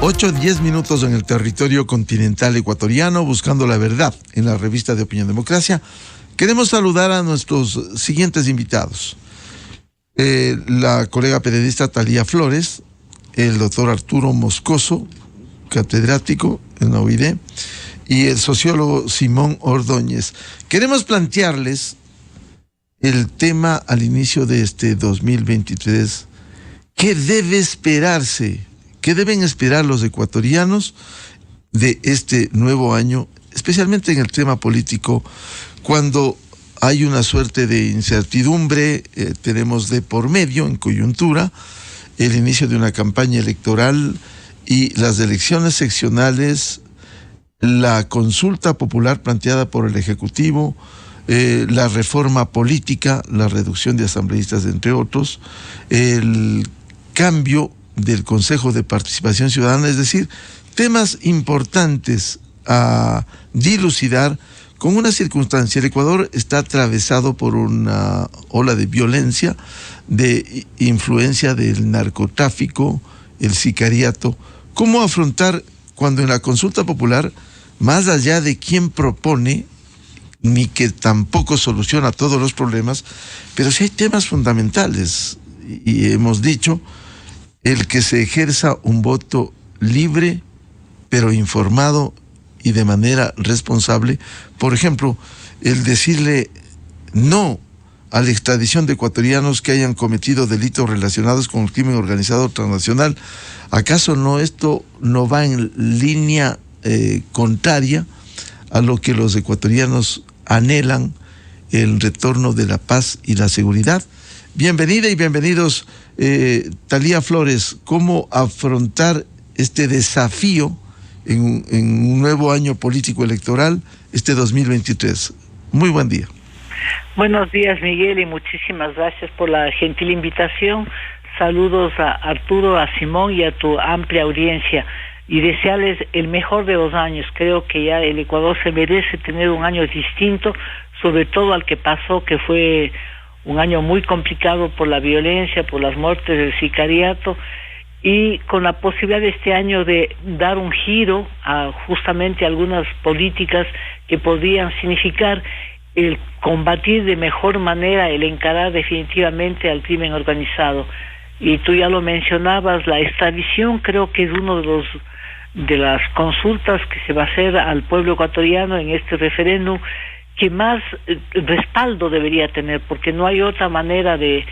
8:10 minutos en el territorio continental ecuatoriano, buscando la verdad en la revista de Opinión Democracia. Queremos saludar a nuestros siguientes invitados. La colega periodista Talía Flores, el doctor Arturo Moscoso, catedrático en la UID, y el sociólogo Simón Ordóñez. Queremos plantearles el tema al inicio de este 2023. ¿Qué debe esperarse? ¿Qué deben esperar los ecuatorianos de este nuevo año, especialmente en el tema político, cuando hay una suerte de incertidumbre? Tenemos de por medio, en coyuntura, el inicio de una campaña electoral y las elecciones seccionales, la consulta popular planteada por el Ejecutivo, la reforma política, la reducción de asambleístas, entre otros, el cambio del Consejo de Participación Ciudadana, es decir, temas importantes a dilucidar con una circunstancia. El Ecuador está atravesado por una ola de violencia, de influencia del narcotráfico, el sicariato. ¿Cómo afrontar cuando en la consulta popular, más allá de quién propone, ni que tampoco soluciona todos los problemas, pero sí hay temas fundamentales, y hemos dicho, el que se ejerza un voto libre, pero informado y de manera responsable? Por ejemplo, el decirle no a la extradición de ecuatorianos que hayan cometido delitos relacionados con el crimen organizado transnacional. ¿Acaso no esto no va en línea contraria a lo que los ecuatorianos anhelan, el retorno de la paz y la seguridad? Bienvenida y bienvenidos. Talía Flores, ¿cómo afrontar este desafío en un nuevo año político electoral, este 2023? Muy buen día. Buenos días, Miguel, y muchísimas gracias por la gentil invitación. Saludos a Arturo, a Simón y a tu amplia audiencia, y desearles el mejor de los años. Creo que ya el Ecuador se merece tener un año distinto, sobre todo al que pasó, que fue un año muy complicado por la violencia, por las muertes del sicariato, y con la posibilidad de este año de dar un giro a justamente algunas políticas que podrían significar el combatir de mejor manera, el encarar definitivamente al crimen organizado. Y tú ya lo mencionabas, la extradición creo que es uno de las consultas que se va a hacer al pueblo ecuatoriano en este referéndum que más respaldo debería tener, porque no hay otra manera de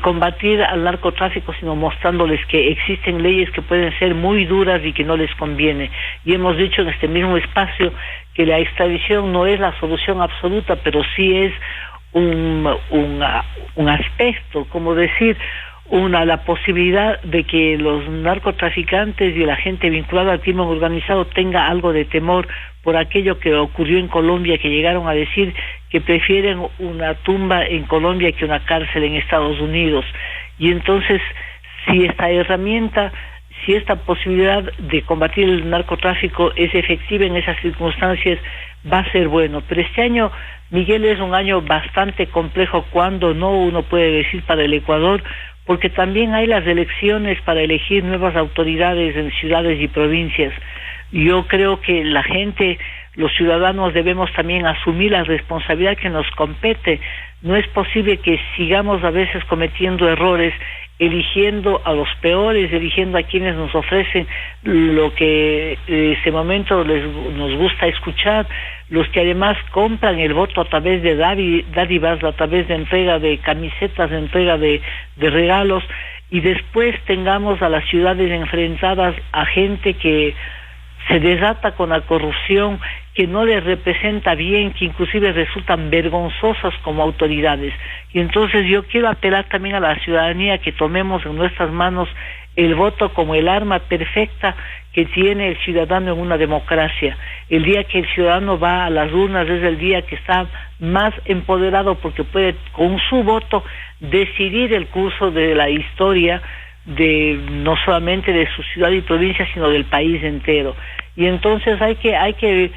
combatir al narcotráfico sino mostrándoles que existen leyes que pueden ser muy duras y que no les conviene. Y hemos dicho en este mismo espacio que la extradición no es la solución absoluta, pero sí es un aspecto, como decir, la posibilidad de que los narcotraficantes y la gente vinculada al crimen organizado tenga algo de temor por aquello que ocurrió en Colombia, que llegaron a decir que prefieren una tumba en Colombia que una cárcel en Estados Unidos. Y entonces, si esta herramienta, si esta posibilidad de combatir el narcotráfico es efectiva en esas circunstancias, va a ser bueno. Pero este año, Miguel, es un año bastante complejo, cuando no uno puede decir para el Ecuador, porque también hay las elecciones para elegir nuevas autoridades en ciudades y provincias. Yo creo que la gente, los ciudadanos, debemos también asumir la responsabilidad que nos compete. No es posible que sigamos a veces cometiendo errores, eligiendo a los peores, eligiendo a quienes nos ofrecen lo que en ese momento nos gusta escuchar, los que además compran el voto a través de dádivas, a través de entrega de camisetas, de entrega de regalos, y después tengamos a las ciudades enfrentadas a gente que se desata con la corrupción, que no les representa bien, que inclusive resultan vergonzosas como autoridades. Y entonces yo quiero apelar también a la ciudadanía que tomemos en nuestras manos el voto como el arma perfecta que tiene el ciudadano en una democracia. El día que el ciudadano va a las urnas es el día que está más empoderado, porque puede con su voto decidir el curso de la historia, de no solamente de su ciudad y provincia, sino del país entero. Y entonces hay que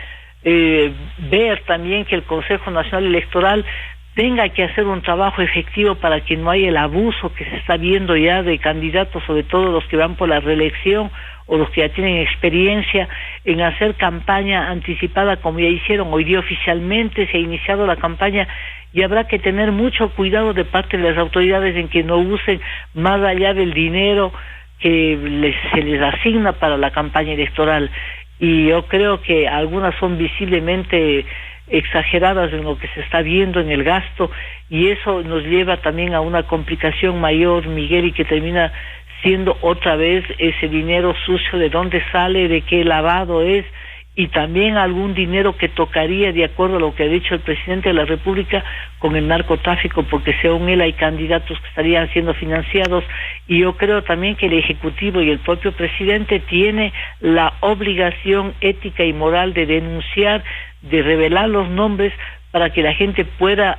ver también que el Consejo Nacional Electoral tenga que hacer un trabajo efectivo para que no haya el abuso que se está viendo ya de candidatos, sobre todo los que van por la reelección o los que ya tienen experiencia en hacer campaña anticipada como ya hicieron. Hoy día oficialmente se ha iniciado la campaña y habrá que tener mucho cuidado de parte de las autoridades en que no usen más allá del dinero que se les asigna para la campaña electoral. Y yo creo que algunas son visiblemente exageradas en lo que se está viendo en el gasto, y eso nos lleva también a una complicación mayor, Miguel, y que termina siendo otra vez ese dinero sucio, de dónde sale, de qué lavado es, y también algún dinero que tocaría, de acuerdo a lo que ha dicho el presidente de la República, con el narcotráfico, porque según él hay candidatos que estarían siendo financiados. Y yo creo también que el Ejecutivo y el propio presidente tiene la obligación ética y moral de denunciar, de revelar los nombres, para que la gente pueda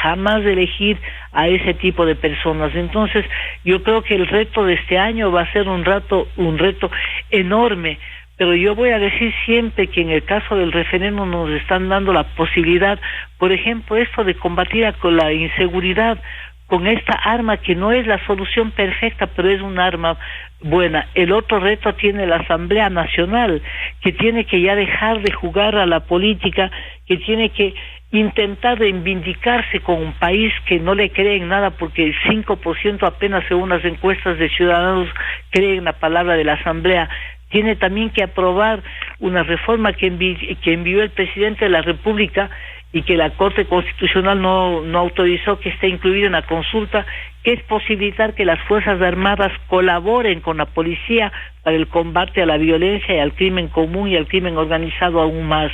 jamás elegir a ese tipo de personas. Entonces, yo creo que el reto de este año va a ser un reto enorme, pero yo voy a decir siempre que en el caso del referéndum nos están dando la posibilidad, por ejemplo, esto de combatir con la inseguridad, con esta arma que no es la solución perfecta, pero es un arma buena. El otro reto tiene la Asamblea Nacional, que tiene que ya dejar de jugar a la política, que tiene que intentar reivindicarse con un país que no le cree en nada, porque el 5% apenas según las encuestas de ciudadanos cree en la palabra de la Asamblea. Tiene también que aprobar una reforma que envió el presidente de la República y que la Corte Constitucional no autorizó, que esté incluida en la consulta, que es posibilitar que las Fuerzas Armadas colaboren con la policía para el combate a la violencia y al crimen común y al crimen organizado aún más.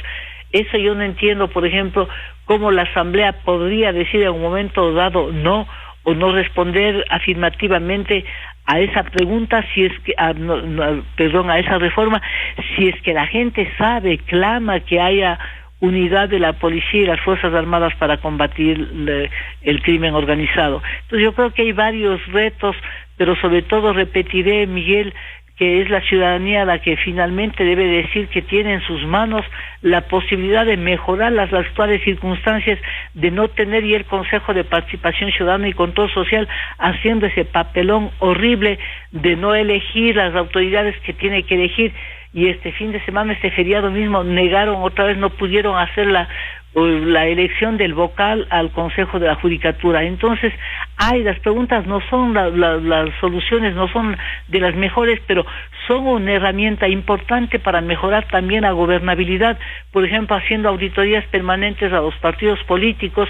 Eso yo no entiendo, por ejemplo, cómo la Asamblea podría decir en un momento dado no, o no responder afirmativamente a esa pregunta, si es que a esa reforma, si es que la gente sabe, clama que haya unidad de la policía y las Fuerzas Armadas para combatir el crimen organizado. Entonces yo creo que hay varios retos, pero sobre todo repetiré, Miguel, que es la ciudadanía la que finalmente debe decir que tiene en sus manos la posibilidad de mejorar las actuales circunstancias, de no tener y el Consejo de Participación Ciudadana y Control Social haciendo ese papelón horrible de no elegir las autoridades que tiene que elegir. Y este fin de semana, este feriado mismo, negaron otra vez, no pudieron hacer la elección del vocal al Consejo de la Judicatura. Entonces, las preguntas no son las soluciones, no son de las mejores, pero son una herramienta importante para mejorar también la gobernabilidad, por ejemplo, haciendo auditorías permanentes a los partidos políticos,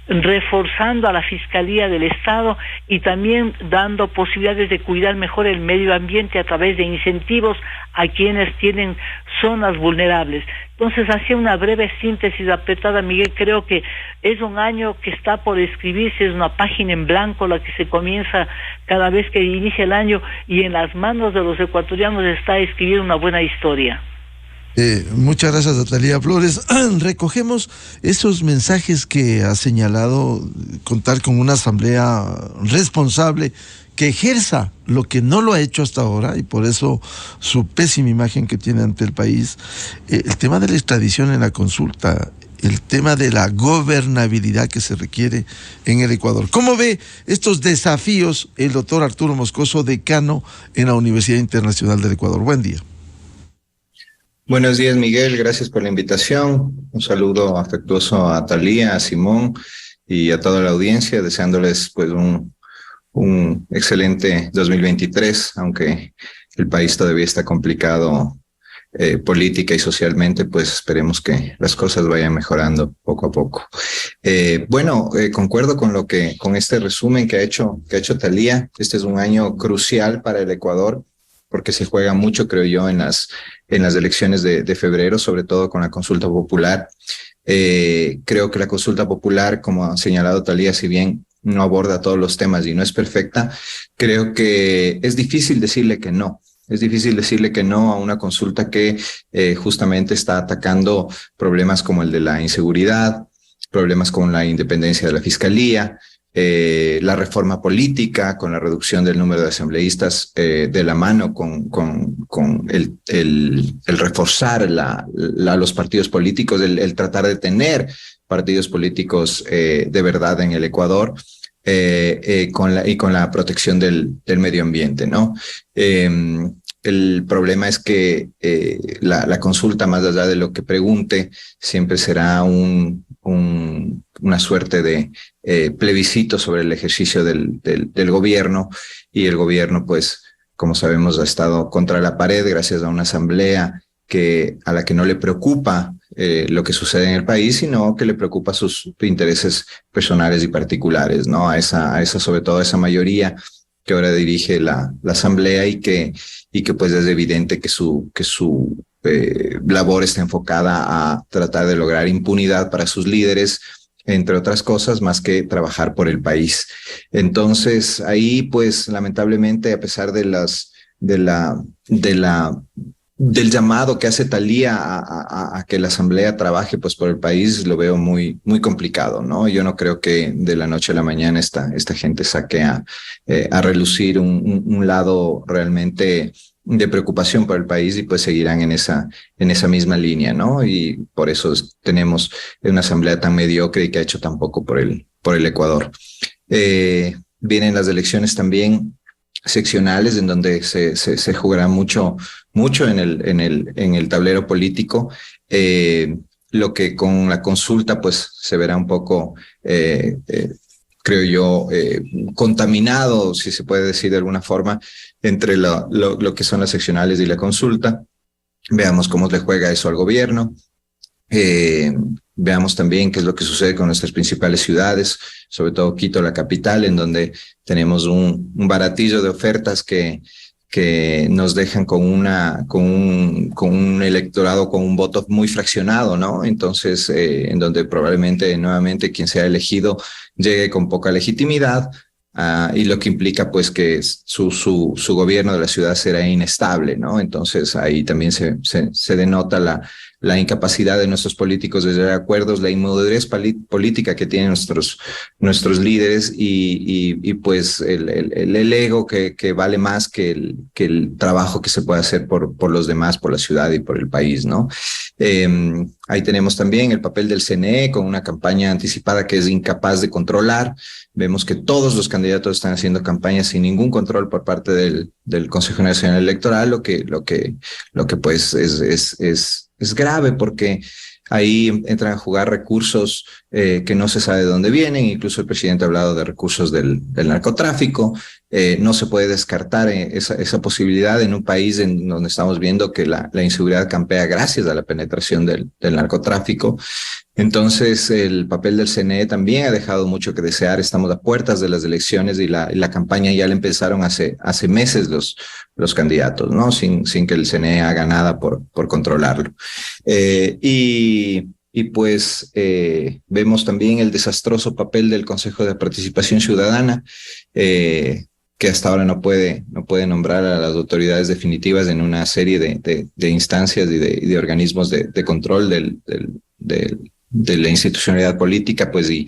reforzando a la Fiscalía del Estado y también dando posibilidades de cuidar mejor el medio ambiente a través de incentivos a quienes tienen zonas vulnerables. Entonces, hacia una breve síntesis apretada, Miguel, creo que es un año que está por escribirse, es una página en blanco la que se comienza cada vez que inicia el año, y en las manos de los ecuatorianos está escribir una buena historia. Muchas gracias, Natalia Flores. Recogemos esos mensajes que ha señalado, contar con una asamblea responsable que ejerza lo que no lo ha hecho hasta ahora, y por eso su pésima imagen que tiene ante el país. El tema de la extradición en la consulta, el tema de la gobernabilidad que se requiere en el Ecuador. ¿Cómo ve estos desafíos el doctor Arturo Moscoso, decano en la Universidad Internacional del Ecuador? Buen día. Buenos días, Miguel. Gracias por la invitación. Un saludo afectuoso a Thalía, a Simón y a toda la audiencia, deseándoles pues un excelente 2023, aunque el país todavía está complicado política y socialmente, pues esperemos que las cosas vayan mejorando poco a poco. Concuerdo con este resumen que ha hecho Thalía. Este es un año crucial para el Ecuador, porque se juega mucho, creo yo, en las elecciones de febrero, sobre todo con la consulta popular. Creo que la consulta popular, como ha señalado Thalía, si bien no aborda todos los temas y no es perfecta, creo que es difícil decirle que no. Es difícil decirle que no a una consulta que justamente está atacando problemas como el de la inseguridad, problemas con la independencia de la Fiscalía, la reforma política, con la reducción del número de asambleístas, de la mano con el reforzar los partidos políticos, el tratar de tener partidos políticos de verdad en el Ecuador, con la protección del medio ambiente, ¿no? El problema es que la consulta, más allá de lo que pregunte, siempre será una suerte de plebiscito sobre el ejercicio del gobierno, y el gobierno, pues, como sabemos, ha estado contra la pared gracias a una asamblea a la que no le preocupa lo que sucede en el país, sino que le preocupa sus intereses personales y particulares, ¿no? Sobre todo a esa mayoría que ahora dirige la asamblea, y que pues es evidente que su labor está enfocada a tratar de lograr impunidad para sus líderes, entre otras cosas, más que trabajar por el país. Entonces, ahí, pues, lamentablemente, a pesar del llamado que hace Thalía a que la asamblea trabaje, pues, por el país, lo veo muy, muy complicado, ¿no? Yo no creo que de la noche a la mañana esta gente saque a relucir un lado realmente de preocupación por el país, y pues seguirán en esa misma línea, ¿no? Y por eso tenemos una asamblea tan mediocre y que ha hecho tan poco por el Ecuador. Vienen las elecciones también seccionales, en donde se jugará mucho en el tablero político, lo que con la consulta, pues, se verá un poco, creo yo, contaminado, si se puede decir de alguna forma, entre lo que son las seccionales y la consulta. Veamos cómo le juega eso al gobierno. Veamos también qué es lo que sucede con nuestras principales ciudades, sobre todo Quito, la capital, en donde tenemos un baratillo de ofertas que nos dejan con un electorado con un voto muy fraccionado, ¿no? Entonces, en donde probablemente nuevamente quien sea elegido llegue con poca legitimidad, y lo que implica, pues, que su gobierno de la ciudad será inestable, ¿no? Entonces, ahí también se denota la incapacidad de nuestros políticos de llegar a acuerdos, la inmadurez política que tienen nuestros líderes, y pues el ego que vale más que el trabajo que se puede hacer por los demás, por la ciudad y por el país, ¿no? Ahí tenemos también el papel del CNE con una campaña anticipada que es incapaz de controlar. Vemos que todos los candidatos están haciendo campañas sin ningún control por parte del Consejo Nacional Electoral, lo que pues es grave, porque ahí entran a jugar recursos que no se sabe de dónde vienen. Incluso el presidente ha hablado de recursos del narcotráfico. No se puede descartar esa posibilidad en un país en donde estamos viendo que la inseguridad campea gracias a la penetración del narcotráfico. Entonces, el papel del CNE también ha dejado mucho que desear. Estamos a puertas de las elecciones, y la campaña ya la empezaron hace meses los candidatos, ¿no? Sin que el CNE haga nada por controlarlo. Y pues vemos también el desastroso papel del Consejo de Participación Ciudadana, que hasta ahora no puede nombrar a las autoridades definitivas en una serie de instancias y de organismos de control de la institucionalidad política, pues, y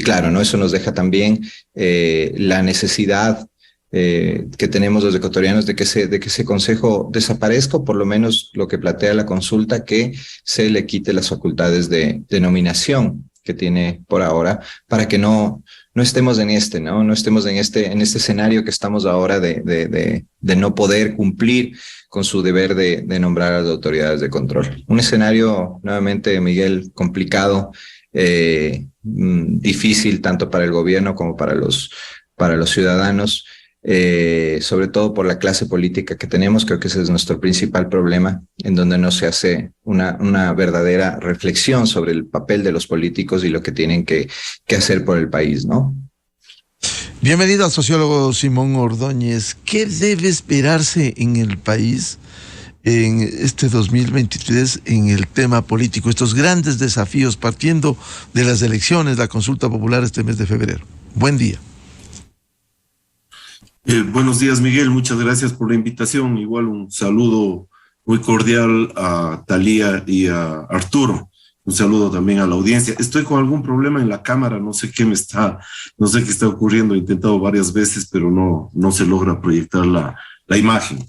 claro, ¿no? Eso nos deja también la necesidad que tenemos los ecuatorianos de que ese consejo desaparezca, o por lo menos lo que plantea la consulta, que se le quite las facultades de nominación que tiene por ahora, para que no estemos en no estemos en este escenario que estamos ahora de no poder cumplir con su deber de nombrar a las autoridades de control. Un escenario, nuevamente, Miguel, complicado, difícil tanto para el gobierno como para los ciudadanos, sobre todo por la clase política que tenemos. Creo que ese es nuestro principal problema, en donde no se hace una verdadera reflexión sobre el papel de los políticos y lo que tienen que hacer por el país, ¿no? Bienvenido al sociólogo Simón Ordóñez. ¿Qué debe esperarse en el país en este 2023 en el tema político? Estos grandes desafíos, partiendo de las elecciones, la consulta popular este mes de febrero. Buen día. Buenos días, Miguel. Muchas gracias por la invitación. Igual un saludo muy cordial a Thalía y a Arturo. Un saludo también a la audiencia. Estoy con algún problema en la cámara, no sé qué está ocurriendo. He intentado varias veces, pero no se logra proyectar la imagen.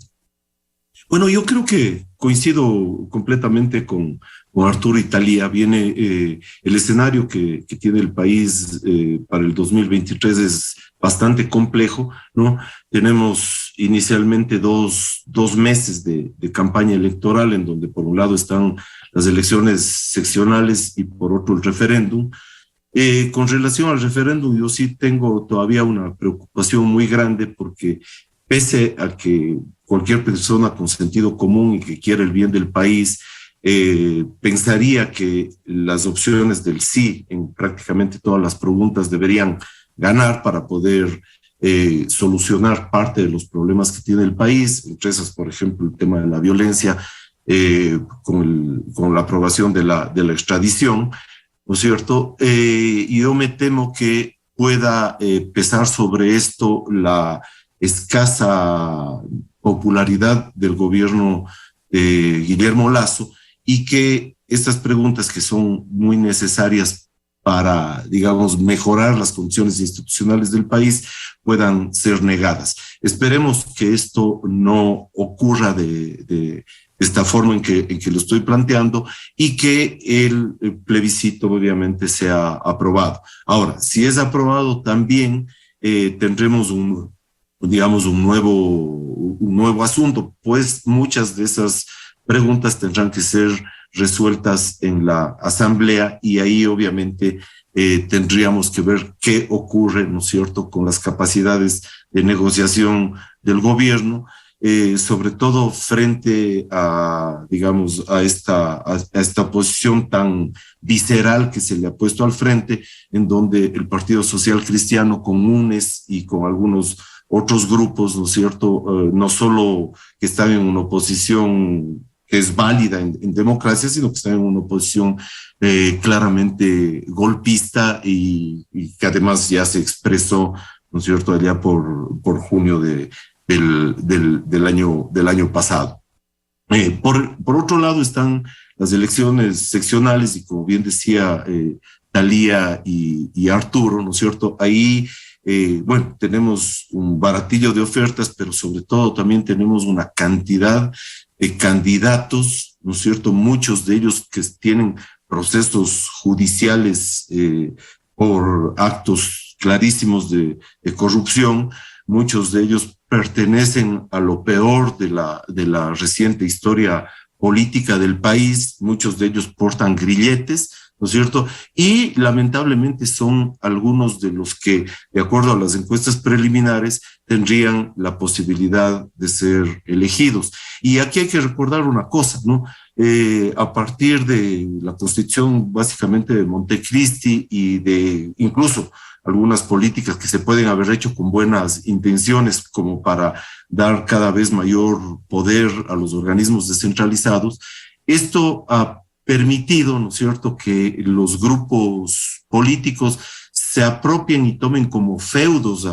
Bueno, yo creo que coincido completamente con Arturo y Thalía. Viene el escenario que tiene el país para el 2023 es bastante complejo, ¿no? Tenemos inicialmente dos meses de campaña electoral, en donde por un lado están las elecciones seccionales y por otro el referéndum. Con relación al referéndum, yo sí tengo todavía una preocupación muy grande, porque pese a que cualquier persona con sentido común y que quiera el bien del país pensaría que las opciones del sí en prácticamente todas las preguntas deberían ganar para poder solucionar parte de los problemas que tiene el país, entre esas, por ejemplo, el tema de la violencia, con la aprobación de la extradición, ¿no es cierto? Y yo me temo que pueda pesar sobre esto la escasa popularidad del gobierno de Guillermo Lasso, y que estas preguntas, que son muy necesarias para, digamos, mejorar las condiciones institucionales del país, puedan ser negadas. Esperemos que esto no ocurra de esta forma en que lo estoy planteando, y que el plebiscito obviamente sea aprobado. Ahora, si es aprobado, también tendremos un nuevo asunto, pues muchas de esas preguntas tendrán que ser resueltas en la Asamblea, y ahí obviamente tendríamos que ver qué ocurre, ¿no es cierto?, con las capacidades de negociación del gobierno, sobre todo frente a, digamos, a esta posición tan visceral que se le ha puesto al frente, en donde el Partido Social Cristiano, con UNES y con algunos otros grupos, ¿no es cierto?, no solo que están en una oposición que es válida en democracia, sino que están en una oposición claramente golpista, y que además ya se expresó, ¿no es cierto?, allá por junio del año pasado. Por otro lado están las elecciones seccionales, y como bien decía Thalía y Arturo, ¿no es cierto?, ahí bueno, tenemos un baratillo de ofertas, pero sobre todo también tenemos una cantidad de candidatos, ¿no es cierto?, muchos de ellos que tienen procesos judiciales por actos clarísimos de corrupción. Muchos de ellos pertenecen a lo peor de la reciente historia política del país. Muchos de ellos portan grilletes, ¿no es cierto? Y lamentablemente son algunos de los que, de acuerdo a las encuestas preliminares, tendrían la posibilidad de ser elegidos. Y aquí hay que recordar una cosa, ¿no? A partir de la constitución básicamente de Montecristi, y de incluso algunas políticas que se pueden haber hecho con buenas intenciones, como para dar cada vez mayor poder a los organismos descentralizados, esto ha permitido, ¿no es cierto?, que los grupos políticos se apropien y tomen como feudos a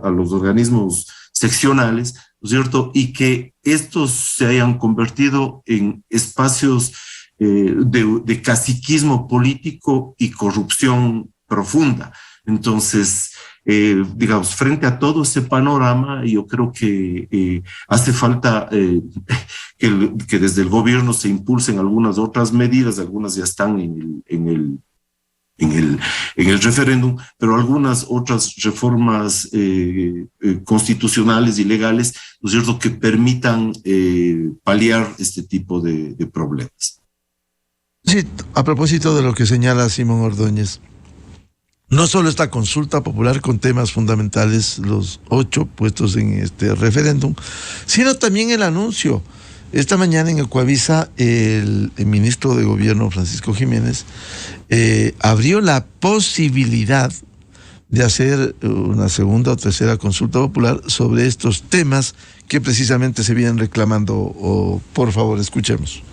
los organismos seccionales, ¿no es cierto?, y que estos se hayan convertido en espacios de caciquismo político y corrupción profunda. Entonces, digamos, frente a todo ese panorama, yo creo que hace falta que desde el gobierno se impulsen algunas otras medidas. Algunas ya están en el referéndum, pero algunas otras reformas constitucionales y legales, ¿no es cierto?, que permitan paliar este tipo de problemas. Sí, a propósito de lo que señala Simón Ordóñez, no solo esta consulta popular con temas fundamentales, los 8 puestos en este referéndum, sino también el anuncio. Esta mañana en Ecuavisa, el ministro de Gobierno, Francisco Jiménez, abrió la posibilidad de hacer una segunda o tercera consulta popular sobre estos temas que precisamente se vienen reclamando. Por favor, escuchemos.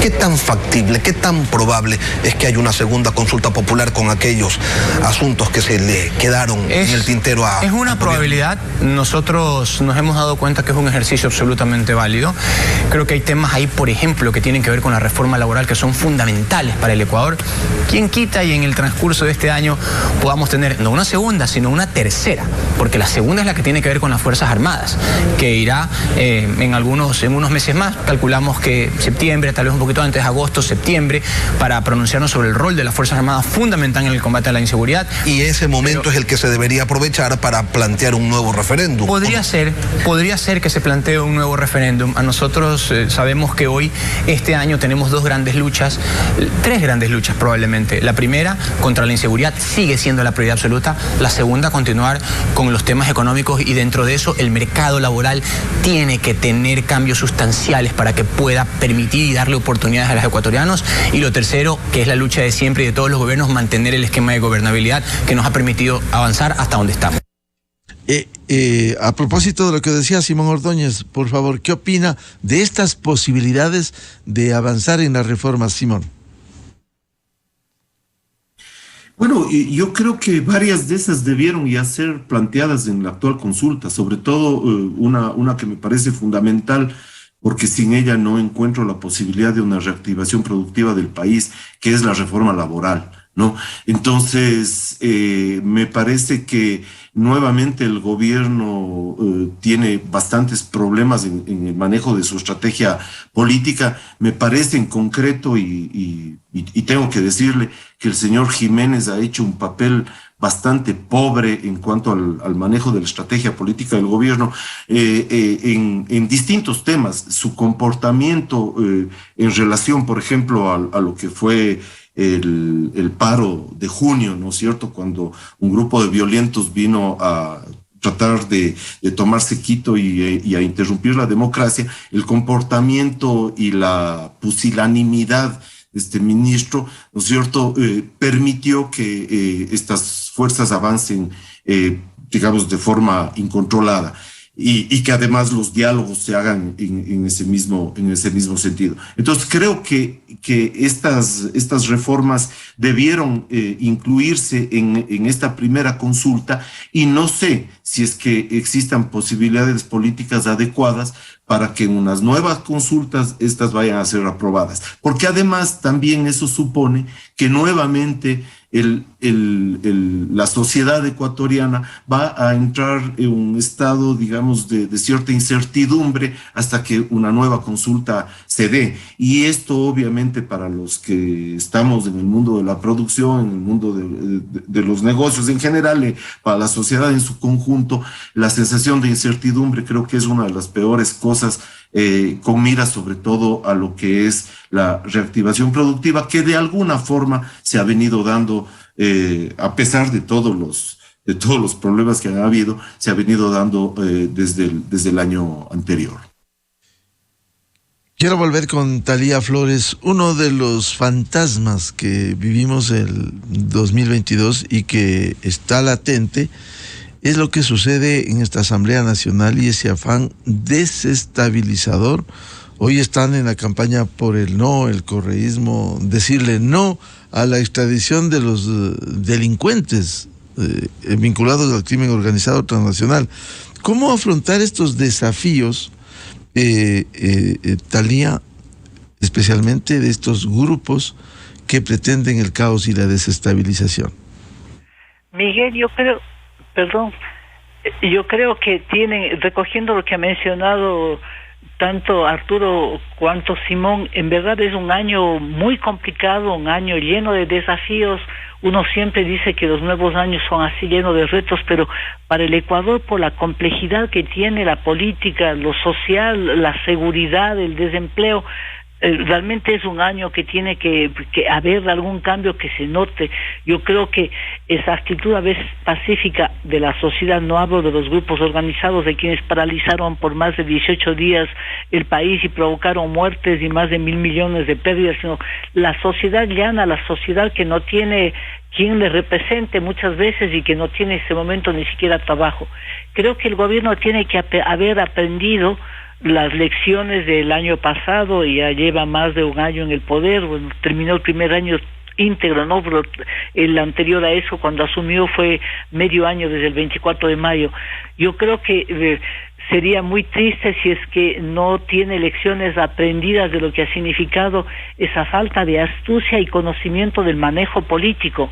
¿Qué tan factible, qué tan probable es que haya una segunda consulta popular con aquellos asuntos que se le quedaron en el tintero a... Es una probabilidad. Nosotros nos hemos dado cuenta que es un ejercicio absolutamente válido. Creo que hay temas ahí, por ejemplo, que tienen que ver con la reforma laboral, que son fundamentales para el Ecuador. ¿Quién quita y en el transcurso de este año podamos tener no una segunda, sino una tercera? Porque la segunda es la que tiene que ver con las Fuerzas Armadas, que irá en unos meses más. Calculamos que septiembre, tal vez un poquito antes, agosto, septiembre, para pronunciarnos sobre el rol de las Fuerzas Armadas fundamental en el combate a la inseguridad. Y ese momento es el que se debería aprovechar para plantear un nuevo referéndum. Podría ser que se plantee un nuevo referéndum. A nosotros sabemos que hoy, este año, tenemos tres grandes luchas probablemente. La primera, contra la inseguridad, sigue siendo la prioridad absoluta. La segunda, continuar con los temas económicos, y dentro de eso el mercado laboral tiene que tener cambios sustanciales para que pueda permitir y darle oportunidades a los ecuatorianos. Y lo tercero, que es la lucha de siempre y de todos los gobiernos, mantener el esquema de gobernabilidad que nos ha permitido avanzar hasta donde estamos. A propósito de lo que decía Simón Ordóñez, por favor, ¿qué opina de estas posibilidades de avanzar en las reformas, Simón? Bueno, yo creo que varias de esas debieron ya ser planteadas en la actual consulta, sobre todo una que me parece fundamental, porque sin ella no encuentro la posibilidad de una reactivación productiva del país, que es la reforma laboral, ¿no? Entonces, me parece que nuevamente el gobierno tiene bastantes problemas en el manejo de su estrategia política. Me parece en concreto, y tengo que decirle que el señor Jiménez ha hecho un papel bastante pobre en cuanto al manejo de la estrategia política del gobierno en distintos temas. Su comportamiento en relación, por ejemplo, a lo que fue el paro de junio, ¿no es cierto?, cuando un grupo de violentos vino a tratar de tomarse Quito y a interrumpir la democracia. El comportamiento y la pusilanimidad de este ministro, ¿no es cierto?, permitió que estas fuerzas avancen, digamos, de forma incontrolada. Y que además los diálogos se hagan en ese mismo sentido. Entonces creo que estas reformas debieron incluirse en esta primera consulta, y no sé si es que existan posibilidades políticas adecuadas para que en unas nuevas consultas estas vayan a ser aprobadas. Porque además también eso supone que nuevamente la sociedad ecuatoriana va a entrar en un estado, digamos, de cierta incertidumbre hasta que una nueva consulta se dé. Y esto obviamente para los que estamos en el mundo de la producción, en el mundo de los negocios en general, para la sociedad en su conjunto, la sensación de incertidumbre creo que es una de las peores cosas, con mira sobre todo a lo que es la reactivación productiva, que de alguna forma se ha venido dando, a pesar de todos los problemas que han habido, se ha venido dando desde el año anterior. Quiero volver con Thalía Flores. Uno de los fantasmas que vivimos el 2022 y que está latente es lo que sucede en esta Asamblea Nacional y ese afán desestabilizador. Hoy están en la campaña por el no, el correísmo, decirle no a la extradición de los delincuentes vinculados al crimen organizado transnacional. ¿Cómo afrontar estos desafíos, Thalía, especialmente de estos grupos que pretenden el caos y la desestabilización? Miguel, yo creo que tienen, recogiendo lo que ha mencionado tanto Arturo cuanto Simón, en verdad es un año muy complicado, un año lleno de desafíos. Uno siempre dice que los nuevos años son así, llenos de retos, pero para el Ecuador, por la complejidad que tiene la política, lo social, la seguridad, el desempleo, realmente es un año que tiene que haber algún cambio que se note. Yo creo que esa actitud a veces pacífica de la sociedad, no hablo de los grupos organizados, de quienes paralizaron por más de 18 días el país y provocaron muertes y más de 1.000 millones de pérdidas, sino la sociedad llana, la sociedad que no tiene quien le represente muchas veces y que no tiene en ese momento ni siquiera trabajo. Creo que el gobierno tiene que haber aprendido las lecciones del año pasado, y ya lleva más de un año en el poder. Bueno, terminó el primer año íntegro, ¿no? Pero el anterior a eso, cuando asumió, fue medio año, desde el 24 de mayo. Yo creo que sería muy triste si es que no tiene lecciones aprendidas de lo que ha significado esa falta de astucia y conocimiento del manejo político.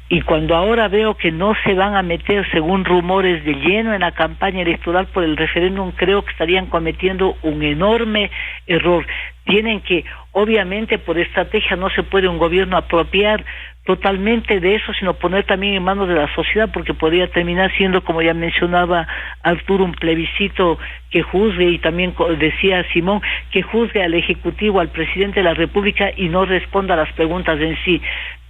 Y cuando ahora veo que no se van a meter, según rumores, de lleno en la campaña electoral por el referéndum, creo que estarían cometiendo un enorme error. Tienen que, obviamente, por estrategia no se puede un gobierno apropiar totalmente de eso, sino poner también en manos de la sociedad, porque podría terminar siendo, como ya mencionaba Arturo, un plebiscito que juzgue, y también decía Simón, que juzgue al Ejecutivo, al Presidente de la República, y no responda a las preguntas en sí.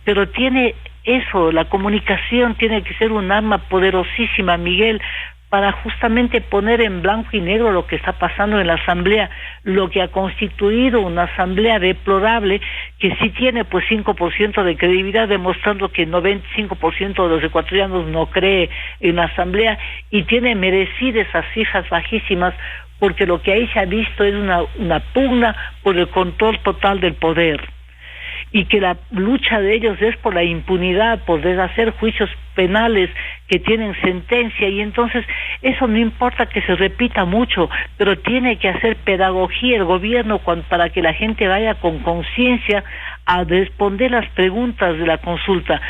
Pero tiene eso, la comunicación tiene que ser un arma poderosísima, Miguel, para justamente poner en blanco y negro lo que está pasando en la Asamblea, lo que ha constituido una Asamblea deplorable, que sí tiene pues 5% de credibilidad, demostrando que 95% de los ecuatorianos no cree en la Asamblea, y tiene merecidas esas cifras bajísimas, porque lo que ahí se ha visto es una pugna por el control total del poder, y que la lucha de ellos es por la impunidad, por deshacer juicios penales que tienen sentencia, y entonces eso no importa que se repita mucho, pero tiene que hacer pedagogía el gobierno para que la gente vaya con conciencia a responder las preguntas de la consulta.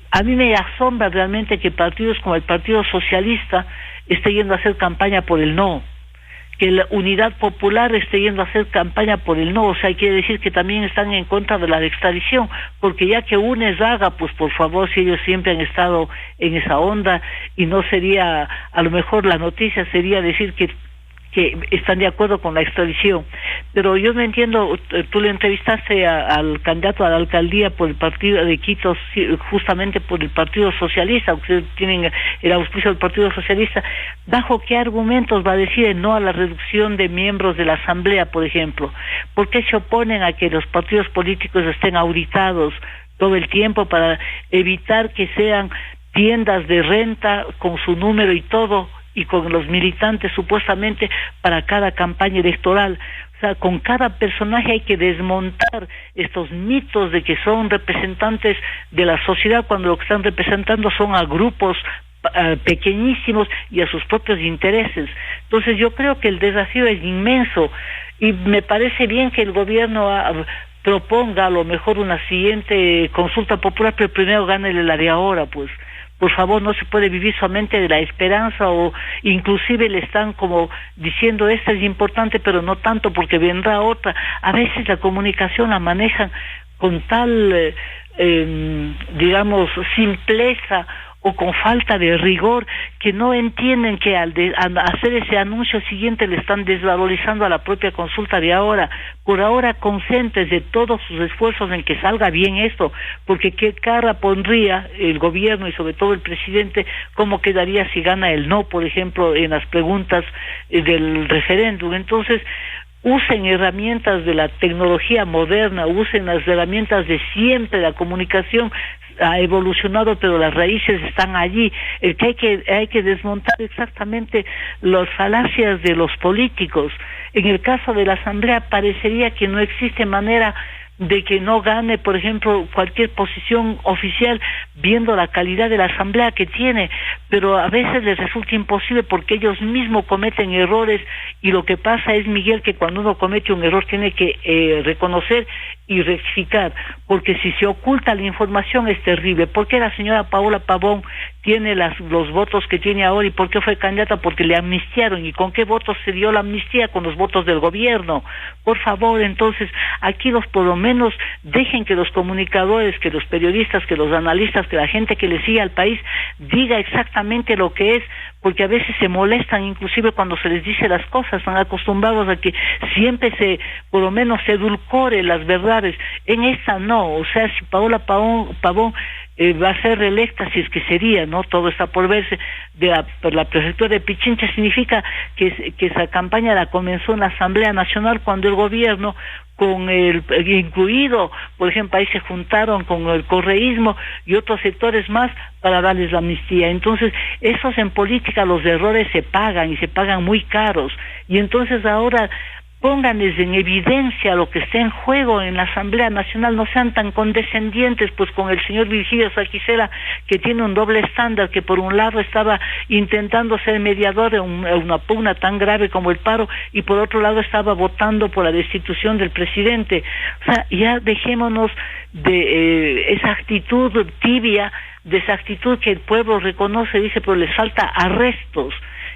A mí me asombra realmente que partidos como el Partido Socialista esté yendo a hacer campaña por el no, que la Unidad Popular esté yendo a hacer campaña por el no. O sea, quiere decir que también están en contra de la extradición, porque ya que UNES haga, pues por favor, si ellos siempre han estado en esa onda, y no sería, a lo mejor la noticia sería decir que están de acuerdo con la extradición. Pero yo no entiendo, tú le entrevistaste al candidato a la alcaldía por el partido de Quito, justamente por el Partido Socialista, ustedes tienen el auspicio del Partido Socialista. ¿Bajo qué argumentos va a decir no a la reducción de miembros de la Asamblea, por ejemplo? ¿Por qué se oponen a que los partidos políticos estén auditados todo el tiempo para evitar que sean tiendas de renta con su número y todo, y con los militantes supuestamente para cada campaña electoral? O sea, con cada personaje hay que desmontar estos mitos de que son representantes de la sociedad, cuando lo que están representando son a grupos pequeñísimos y a sus propios intereses. Entonces yo creo que el desafío es inmenso, y me parece bien que el gobierno proponga a lo mejor una siguiente consulta popular, pero primero gane la de ahora, pues. Por favor, no se puede vivir solamente de la esperanza, o inclusive le están como diciendo esta es importante, pero no tanto porque vendrá otra. A veces la comunicación la manejan con tal, digamos, simpleza o con falta de rigor, que no entienden que al hacer ese anuncio siguiente le están desvalorizando a la propia consulta de ahora. Por ahora, concéntrese todos sus esfuerzos en que salga bien esto, porque qué cara pondría el gobierno y sobre todo el presidente, cómo quedaría si gana el no, por ejemplo, en las preguntas del referéndum. Entonces, usen herramientas de la tecnología moderna, usen las herramientas de siempre. La comunicación ha evolucionado, pero las raíces están allí. El que hay que desmontar exactamente las falacias de los políticos. En el caso de la Asamblea parecería que no existe manera de que no gane, por ejemplo, cualquier posición oficial, viendo la calidad de la Asamblea que tiene, pero a veces les resulta imposible porque ellos mismos cometen errores, y lo que pasa es, Miguel, que cuando uno comete un error tiene que reconocer y rectificar, porque si se oculta la información es terrible. ¿Por qué la señora Paola Pavón tiene los votos que tiene ahora, y por qué fue candidata? Porque le amnistiaron. ¿Y con qué votos se dio la amnistía? Con los votos del gobierno. Por favor, entonces, aquí por lo menos dejen que los comunicadores, que los periodistas, que los analistas, que la gente que le sigue al país diga exactamente lo que es, porque a veces se molestan inclusive cuando se les dice las cosas. Están acostumbrados a que siempre por lo menos se edulcore las verdades. En esta no. O sea, si Paola Pavón va a ser reelecta, si es que sería, ¿no? Todo está por verse. Por la prefectura de Pichincha significa que esa campaña la comenzó en la Asamblea Nacional cuando el gobierno, con incluido, por ejemplo, ahí se juntaron con el correísmo y otros sectores más para darles la amnistía. Entonces, esos en política, los errores se pagan y se pagan muy caros. Y entonces ahora pónganles en evidencia lo que está en juego en la Asamblea Nacional, no sean tan condescendientes pues con el señor Virgilio Saquicela, que tiene un doble estándar, que por un lado estaba intentando ser mediador de una pugna tan grave como el paro, y por otro lado estaba votando por la destitución del presidente. O sea, ya dejémonos de esa actitud tibia, de esa actitud que el pueblo reconoce, dice, pero les falta arrestos.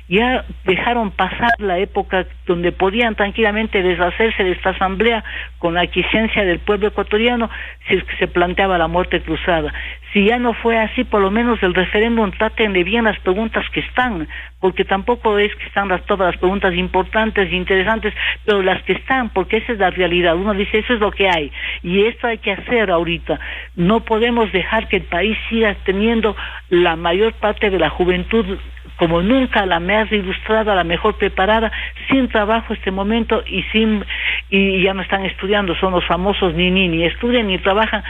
Ya dejaron pasar la época donde podían tranquilamente deshacerse de esta asamblea con la aquiescencia del pueblo ecuatoriano si es que se planteaba la muerte cruzada. Si ya no fue así, por lo menos el referéndum, trátenle bien las preguntas que están, porque tampoco es que están todas las preguntas importantes e interesantes, pero las que están, porque esa es la realidad. Uno dice, eso es lo que hay, y esto hay que hacer ahorita. No podemos dejar que el país siga teniendo la mayor parte de la juventud como nunca, la más ilustrada, la mejor preparada, sin trabajo este momento y ya no están estudiando, son los famosos ni estudian ni trabajan,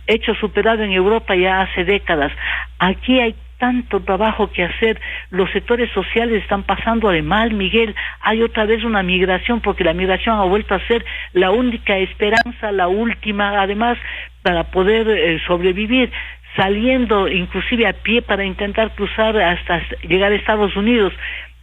hecho superado en Europa ya hace décadas. Aquí hay tanto trabajo que hacer, los sectores sociales están pasando de mal, Miguel. Hay otra vez una migración, porque la migración ha vuelto a ser la única esperanza, la última, además, para poder sobrevivir, saliendo inclusive a pie para intentar cruzar hasta llegar a Estados Unidos.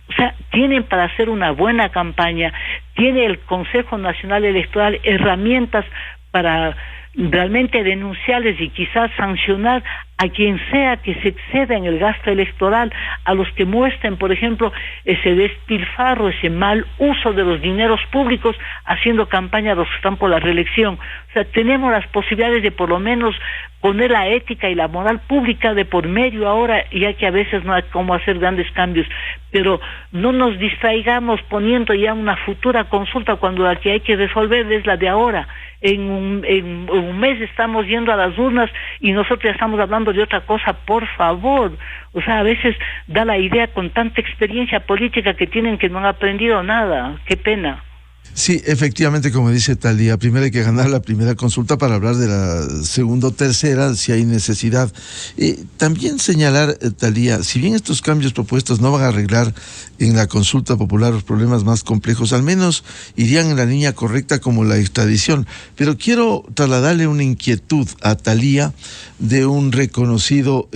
O sea, tienen para hacer una buena campaña, tiene el Consejo Nacional Electoral herramientas para realmente denunciarles y quizás sancionar a quien sea que se exceda en el gasto electoral, a los que muestren, por ejemplo, ese despilfarro, ese mal uso de los dineros públicos haciendo campaña a los que están por la reelección. O sea, tenemos las posibilidades de por lo menos poner la ética y la moral pública de por medio ahora, ya que a veces no hay cómo hacer grandes cambios, pero no nos distraigamos poniendo ya una futura consulta cuando la que hay que resolver es la de ahora. En un mes estamos yendo a las urnas y nosotros ya estamos hablando de otra cosa, por favor. O sea, a veces da la idea con tanta experiencia política que tienen que no han aprendido nada. Qué pena. Sí, efectivamente, como dice Talía, primero hay que ganar la primera consulta para hablar de la segunda o tercera, si hay necesidad. También señalar, Talía, si bien estos cambios propuestos no van a arreglar en la consulta popular los problemas más complejos, al menos irían en la línea correcta como la extradición. Pero quiero trasladarle una inquietud a Talía de un reconocido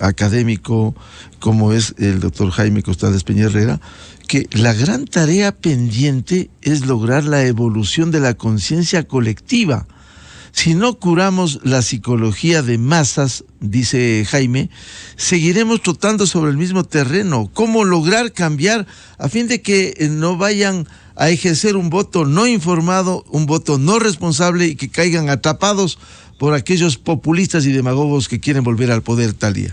académico como es el doctor Jaime Costales Peña Herrera, que la gran tarea pendiente es lograr la evolución de la conciencia colectiva. Si no curamos la psicología de masas, dice Jaime, seguiremos trotando sobre el mismo terreno. ¿Cómo lograr cambiar a fin de que no vayan a ejercer un voto no informado, un voto no responsable y que caigan atrapados por aquellos populistas y demagogos que quieren volver al poder, Talía?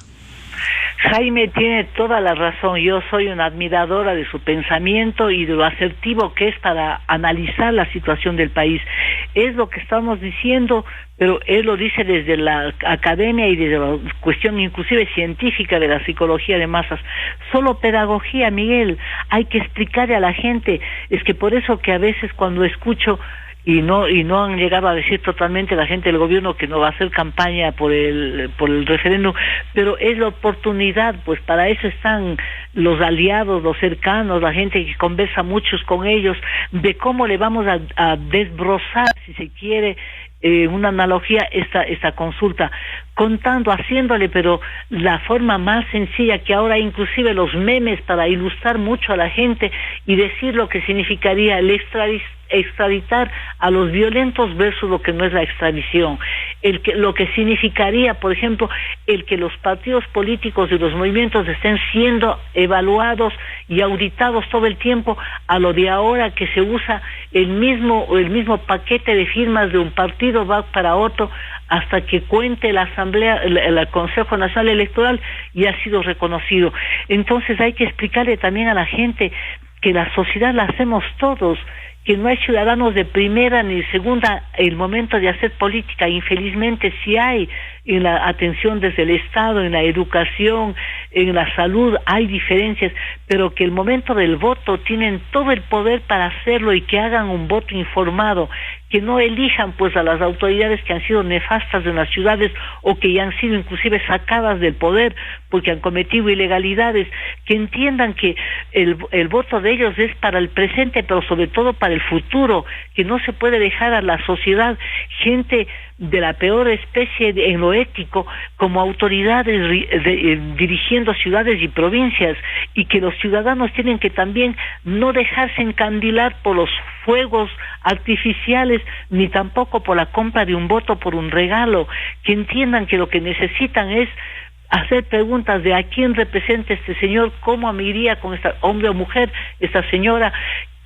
Jaime tiene toda la razón. Yo soy una admiradora de su pensamiento y de lo asertivo que es para analizar la situación del país. Es lo que estamos diciendo, pero él lo dice desde la academia y desde la cuestión inclusive científica de la psicología de masas. Solo pedagogía, Miguel. Hay que explicarle a la gente. Es que por eso que a veces cuando escucho y no han llegado a decir totalmente la gente del gobierno que no va a hacer campaña por el referéndum, pero es la oportunidad, pues para eso están los aliados, los cercanos, la gente que conversa muchos con ellos, de cómo le vamos a desbrozar, si se quiere, una analogía, esta consulta, contando, haciéndole, pero la forma más sencilla, que ahora inclusive los memes para ilustrar mucho a la gente y decir lo que significaría el extraditar a los violentos versus lo que no es la extradición, lo que significaría, por ejemplo, el que los partidos políticos y los movimientos estén siendo evaluados y auditados todo el tiempo, a lo de ahora que se usa el mismo paquete de firmas de un partido va para otro hasta que cuente la Asamblea, el Consejo Nacional Electoral y ha sido reconocido. Entonces hay que explicarle también a la gente que la sociedad la hacemos todos, que no hay ciudadanos de primera ni segunda el momento de hacer política. Infelizmente sí hay en la atención desde el Estado, en la educación, en la salud, hay diferencias, pero que el momento del voto tienen todo el poder para hacerlo y que hagan un voto informado, que no elijan pues a las autoridades que han sido nefastas en las ciudades o que ya han sido inclusive sacadas del poder porque han cometido ilegalidades, que entiendan que el voto de ellos es para el presente, pero sobre todo para el futuro, que no se puede dejar a la sociedad gente de la peor especie en lo ético como autoridades dirigiendo ciudades y provincias, y que los ciudadanos tienen que también no dejarse encandilar por los fuegos artificiales ni tampoco por la compra de un voto por un regalo, que entiendan que lo que necesitan es hacer preguntas de a quién representa este señor, cómo me iría con esta hombre o mujer, esta señora,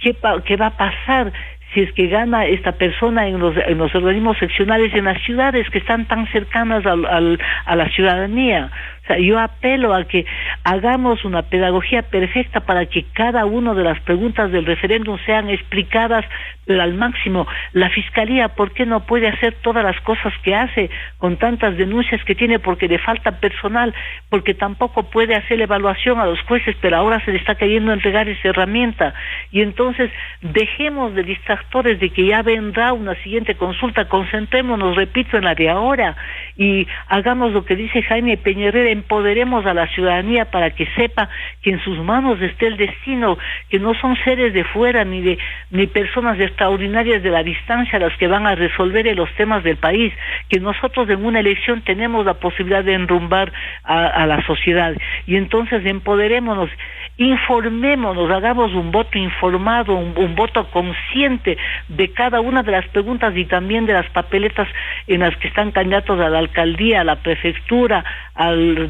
qué va a pasar si es que gana esta persona en los organismos seccionales en las ciudades que están tan cercanas a la ciudadanía. O sea, yo apelo a que hagamos una pedagogía perfecta para que cada una de las preguntas del referéndum sean explicadas, pero al máximo. La Fiscalía, ¿por qué no puede hacer todas las cosas que hace con tantas denuncias que tiene? Porque le falta personal, porque tampoco puede hacer evaluación a los jueces, pero ahora se le está queriendo entregar esa herramienta. Y entonces dejemos de distractores de que ya vendrá una siguiente consulta, concentrémonos, repito, en la de ahora y hagamos lo que dice Jaime Peña-Herrera, empoderemos a la ciudadanía para que sepa que en sus manos esté el destino, que no son seres de fuera ni personas extraordinarias de la distancia las que van a resolver los temas del país, que nosotros en una elección tenemos la posibilidad de enrumbar a la sociedad. Y entonces empoderémonos, informémonos, hagamos un voto informado, un voto consciente de cada una de las preguntas y también de las papeletas en las que están candidatos a la alcaldía, a la prefectura,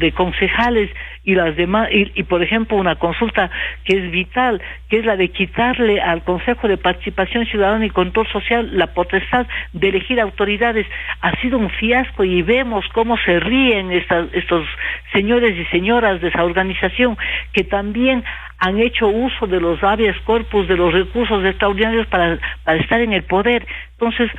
de concejales y las demás, y por ejemplo una consulta que es vital, que es la de quitarle al Consejo de Participación Ciudadana y Control Social la potestad de elegir autoridades. Ha sido un fiasco y vemos cómo se ríen estos señores y señoras de esa organización que también han hecho uso de los habeas corpus, de los recursos extraordinarios para estar en el poder. Entonces,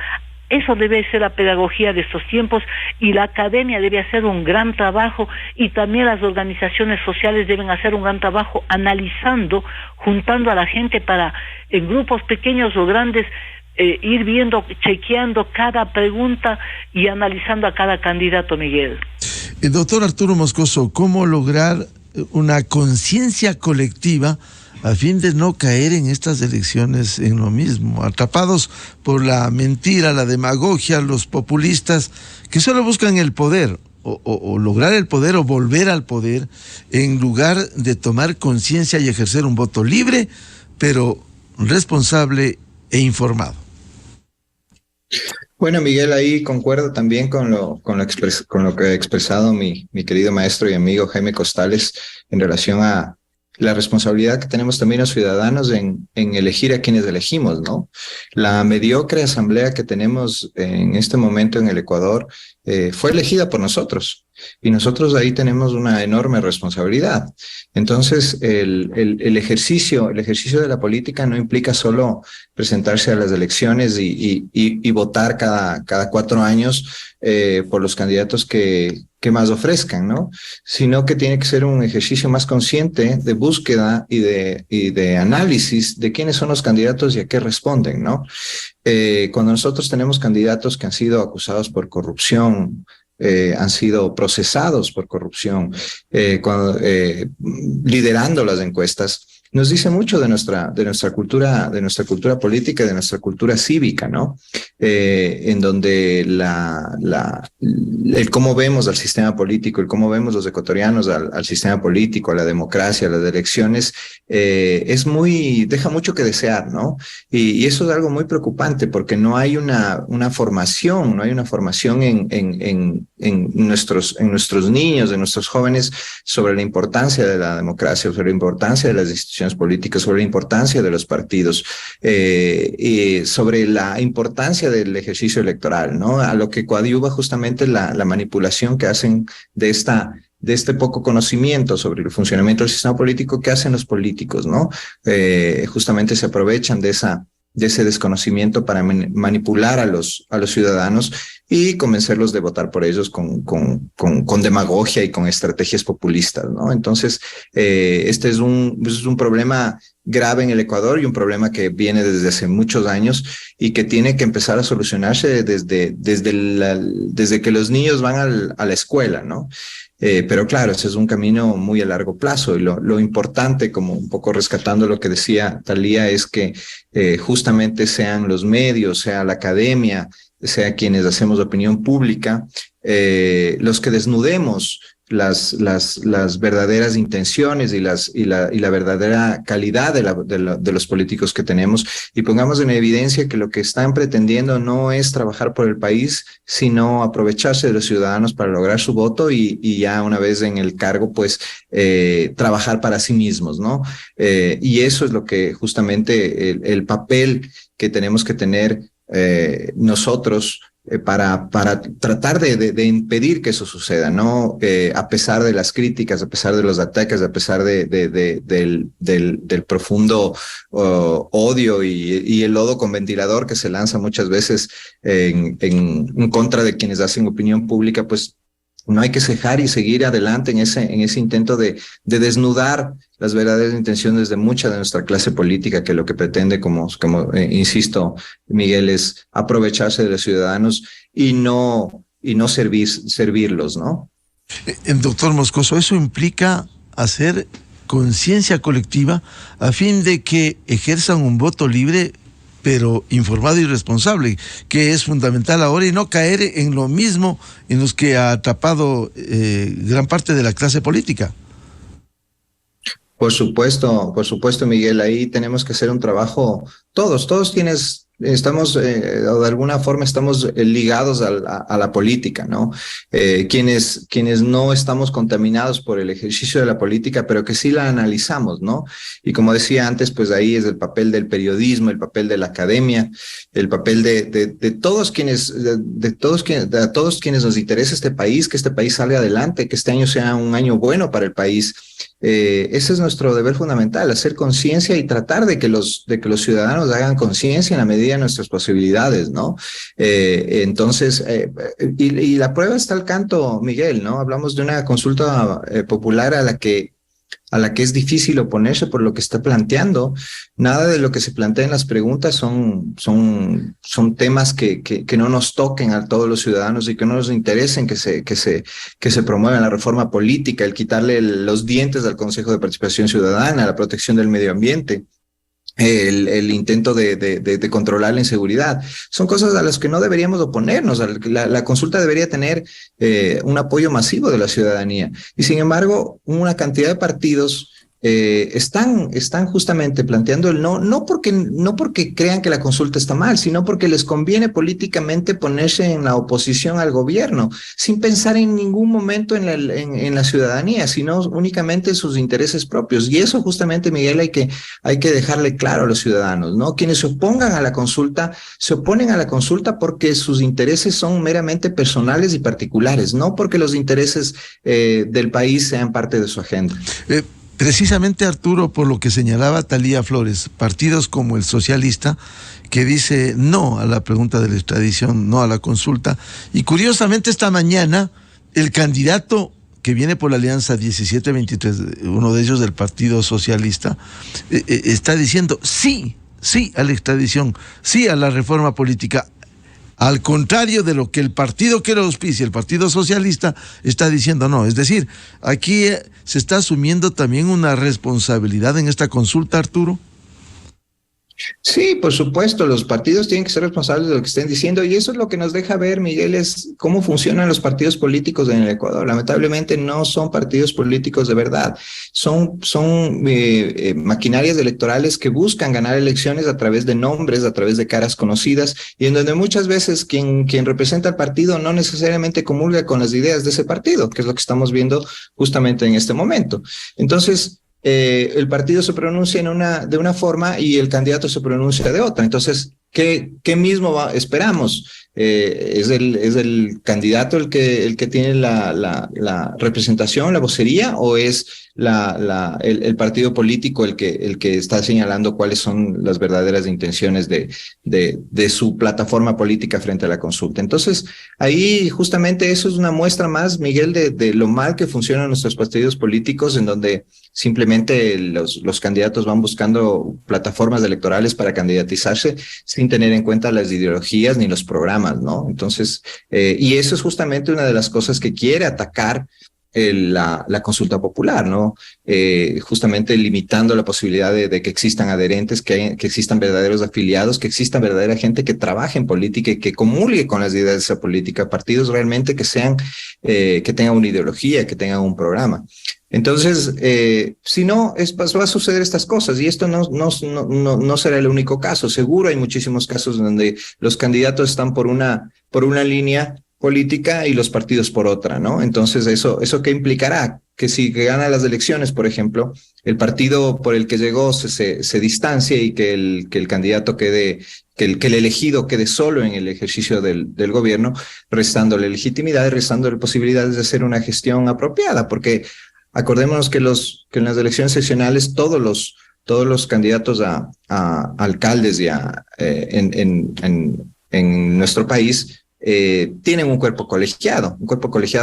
eso debe ser la pedagogía de estos tiempos y la academia debe hacer un gran trabajo y también las organizaciones sociales deben hacer un gran trabajo analizando, juntando a la gente para, en grupos pequeños o grandes, ir viendo, chequeando cada pregunta y analizando a cada candidato, Miguel. Doctor Arturo Moscoso, ¿cómo lograr una conciencia colectiva a fin de no caer en estas elecciones en lo mismo, atrapados por la mentira, la demagogia, los populistas que solo buscan el poder o lograr el poder o volver al poder en lugar de tomar conciencia y ejercer un voto libre, pero responsable e informado? Bueno, Miguel, ahí concuerdo también con lo que ha expresado mi querido maestro y amigo Jaime Costales en relación a la responsabilidad que tenemos también los ciudadanos en elegir a quienes elegimos, ¿no? La mediocre asamblea que tenemos en este momento en el Ecuador fue elegida por nosotros y nosotros ahí tenemos una enorme responsabilidad. Entonces, el ejercicio de la política no implica solo presentarse a las elecciones y votar cada 4 años por los candidatos que más ofrezcan, ¿no? Sino que tiene que ser un ejercicio más consciente de búsqueda y de análisis de quiénes son los candidatos y a qué responden, ¿no? Cuando nosotros tenemos candidatos que han sido acusados por corrupción, han sido procesados por corrupción, liderando las encuestas, nos dice mucho de nuestra cultura política y de nuestra cultura cívica, ¿no? En donde el cómo vemos al sistema político, el cómo vemos los ecuatorianos al sistema político, a la democracia, a las elecciones, deja mucho que desear, ¿no? Y eso es algo muy preocupante porque no hay una formación en nuestros niños, en nuestros jóvenes sobre la importancia de la democracia, sobre la importancia de las instituciones políticas, sobre la importancia de los partidos, y sobre la importancia del ejercicio electoral, ¿no? A lo que coadyuva justamente la manipulación que hacen de este poco conocimiento sobre el funcionamiento del sistema político que hacen los políticos, ¿no? Justamente se aprovechan de esa ese desconocimiento para manipular a los ciudadanos y convencerlos de votar por ellos con demagogia y con estrategias populistas, ¿no? Entonces, este es un problema grave en el Ecuador y un problema que viene desde hace muchos años y que tiene que empezar a solucionarse desde que los niños van a la escuela, ¿no? Pero claro, ese es un camino muy a largo plazo y lo importante, como un poco rescatando lo que decía Thalía, es que justamente sean los medios, sea la academia, sea quienes hacemos opinión pública, los que desnudemos las verdaderas intenciones y la verdadera calidad de los políticos que tenemos y pongamos en evidencia que lo que están pretendiendo no es trabajar por el país, sino aprovecharse de los ciudadanos para lograr su voto y ya una vez en el cargo, pues trabajar para sí mismos, ¿no? Y eso es lo que justamente el papel que tenemos que tener nosotros para tratar de impedir que eso suceda, ¿no? A pesar de las críticas, a pesar de los ataques, a pesar del profundo odio y el lodo con ventilador que se lanza muchas veces en contra de quienes hacen opinión pública, pues no hay que cejar y seguir adelante en ese intento de desnudar las verdaderas intenciones de mucha de nuestra clase política, que lo que pretende, como insisto, Miguel, es aprovecharse de los ciudadanos y no servirlos, ¿no? Doctor Moscoso, eso implica hacer conciencia colectiva a fin de que ejerzan un voto libre, pero informado y responsable, que es fundamental ahora, y no caer en lo mismo en los que ha atrapado gran parte de la clase política. Por supuesto, Miguel, ahí tenemos que hacer un trabajo, todos quienes estamos, o de alguna forma estamos ligados a la política, ¿no? Quienes no estamos contaminados por el ejercicio de la política, pero que sí la analizamos, ¿no? Y como decía antes, pues ahí es el papel del periodismo, el papel de la academia, el papel de todos quienes nos interesa este país, que este país salga adelante, que este año sea un año bueno para el país. Ese es nuestro deber fundamental, hacer conciencia y tratar de que los ciudadanos hagan conciencia en la medida de nuestras posibilidades, ¿no? Entonces, y la prueba está al canto, Miguel, ¿no? Hablamos de una consulta popular a la que es difícil oponerse por lo que está planteando. Nada de lo que se plantea en las preguntas son temas que no nos toquen a todos los ciudadanos y que no nos interesen que se promueva la reforma política, el quitarle los dientes al Consejo de Participación Ciudadana, la protección del medio ambiente, el intento de controlar la inseguridad. Son cosas a las que no deberíamos oponernos. La consulta debería tener un apoyo masivo de la ciudadanía. Y sin embargo, una cantidad de partidos están justamente planteando el no porque crean que la consulta está mal, sino porque les conviene políticamente ponerse en la oposición al gobierno, sin pensar en ningún momento en la ciudadanía, sino únicamente en sus intereses propios. Y eso justamente, Miguel, hay que dejarle claro a los ciudadanos, ¿no? Quienes se oponen a la consulta porque sus intereses son meramente personales y particulares, no porque los intereses del país sean parte de su agenda. Precisamente, Arturo, por lo que señalaba Thalía Flores, partidos como el socialista, que dice no a la pregunta de la extradición, no a la consulta, y curiosamente esta mañana el candidato que viene por la Alianza 1723, uno de ellos del Partido Socialista, está diciendo sí a la extradición, sí a la reforma política, al contrario de lo que el partido que lo auspicia, el Partido Socialista, está diciendo no. Es decir, aquí se está asumiendo también una responsabilidad en esta consulta, Arturo. Sí, por supuesto, los partidos tienen que ser responsables de lo que estén diciendo y eso es lo que nos deja ver, Miguel, es cómo funcionan los partidos políticos en el Ecuador. Lamentablemente no son partidos políticos de verdad, son maquinarias electorales que buscan ganar elecciones a través de nombres, a través de caras conocidas y en donde muchas veces quien representa al partido no necesariamente comulga con las ideas de ese partido, que es lo que estamos viendo justamente en este momento. Entonces, el partido se pronuncia de una forma y el candidato se pronuncia de otra. Entonces, ¿qué mismo esperamos? ¿Es el candidato el que tiene la representación, la vocería, o es el partido político el que está señalando cuáles son las verdaderas intenciones de su plataforma política frente a la consulta? Entonces, ahí justamente eso es una muestra más, Miguel, de lo mal que funcionan nuestros partidos políticos, en donde simplemente los candidatos van buscando plataformas electorales para candidatizarse sin tener en cuenta las ideologías ni los programas, ¿no? Entonces, y eso es justamente una de las cosas que quiere atacar la consulta popular, ¿no? Justamente limitando la posibilidad de que existan adherentes, que existan verdaderos afiliados, que exista verdadera gente que trabaje en política y que comulgue con las ideas de esa política, partidos realmente que tengan una ideología, que tengan un programa. Entonces, si no, va a suceder estas cosas, y esto no será el único caso. Seguro hay muchísimos casos donde los candidatos están por una línea política y los partidos por otra, ¿no? Entonces, ¿eso qué implicará? Que si gana las elecciones, por ejemplo, el partido por el que llegó se distancie, y que el candidato que el elegido quede solo en el ejercicio del gobierno, restándole legitimidad y restándole posibilidades de hacer una gestión apropiada, porque acordémonos que en las elecciones seccionales todos los candidatos a alcaldes en nuestro país tienen un cuerpo colegiado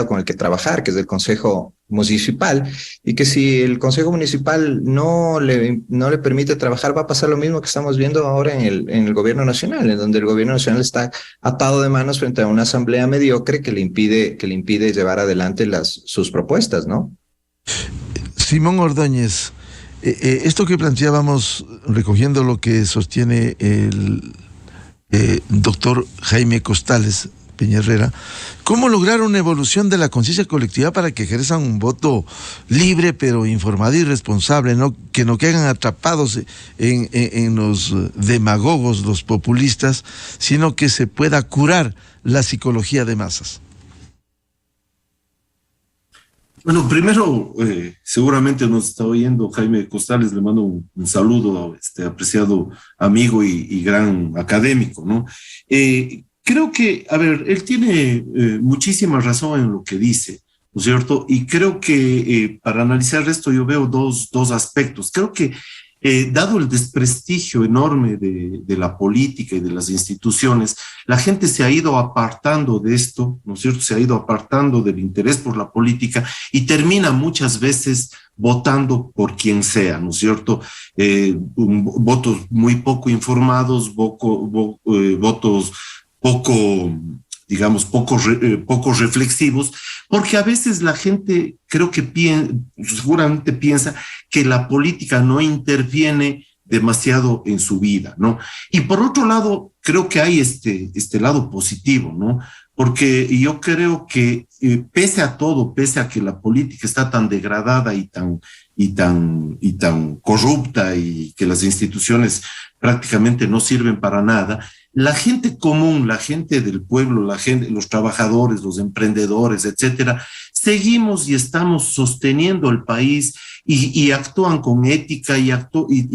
con el que trabajar, que es el Consejo Municipal, y que si el Consejo Municipal no le permite trabajar, va a pasar lo mismo que estamos viendo ahora en el Gobierno Nacional, en donde el Gobierno Nacional está atado de manos frente a una asamblea mediocre que le impide llevar adelante sus propuestas, ¿no? Simón Ordóñez, esto que planteábamos, recogiendo lo que sostiene el doctor Jaime Costales Peña-Herrera, ¿cómo lograr una evolución de la conciencia colectiva para que ejerzan un voto libre, pero informado y responsable, que no queden atrapados en los demagogos, los populistas, sino que se pueda curar la psicología de masas? Bueno, primero, seguramente nos está oyendo Jaime Costales, le mando un saludo a apreciado amigo y gran académico, ¿no? Creo que, a ver, él tiene muchísima razón en lo que dice, ¿no es cierto? Y creo que para analizar esto yo veo dos aspectos. Creo que dado el desprestigio enorme de la política y de las instituciones, la gente se ha ido apartando de esto, ¿no es cierto? Se ha ido apartando del interés por la política y termina muchas veces votando por quien sea, ¿no es cierto? Votos muy poco informados, votos poco reflexivos, porque a veces la gente creo que seguramente piensa que la política no interviene demasiado en su vida, ¿no? Y por otro lado, creo que hay este lado positivo, ¿no? Porque yo creo que pese a todo, pese a que la política está tan degradada y tan corrupta, y que las instituciones prácticamente no sirven para nada, la gente común, la gente del pueblo, los trabajadores, los emprendedores, etcétera, seguimos y estamos sosteniendo el país y actúan con ética y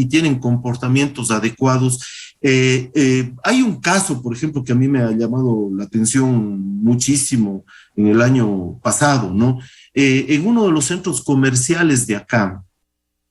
tienen comportamientos adecuados. Hay un caso, por ejemplo, que a mí me ha llamado la atención muchísimo en el año pasado, ¿no? En uno de los centros comerciales de acá,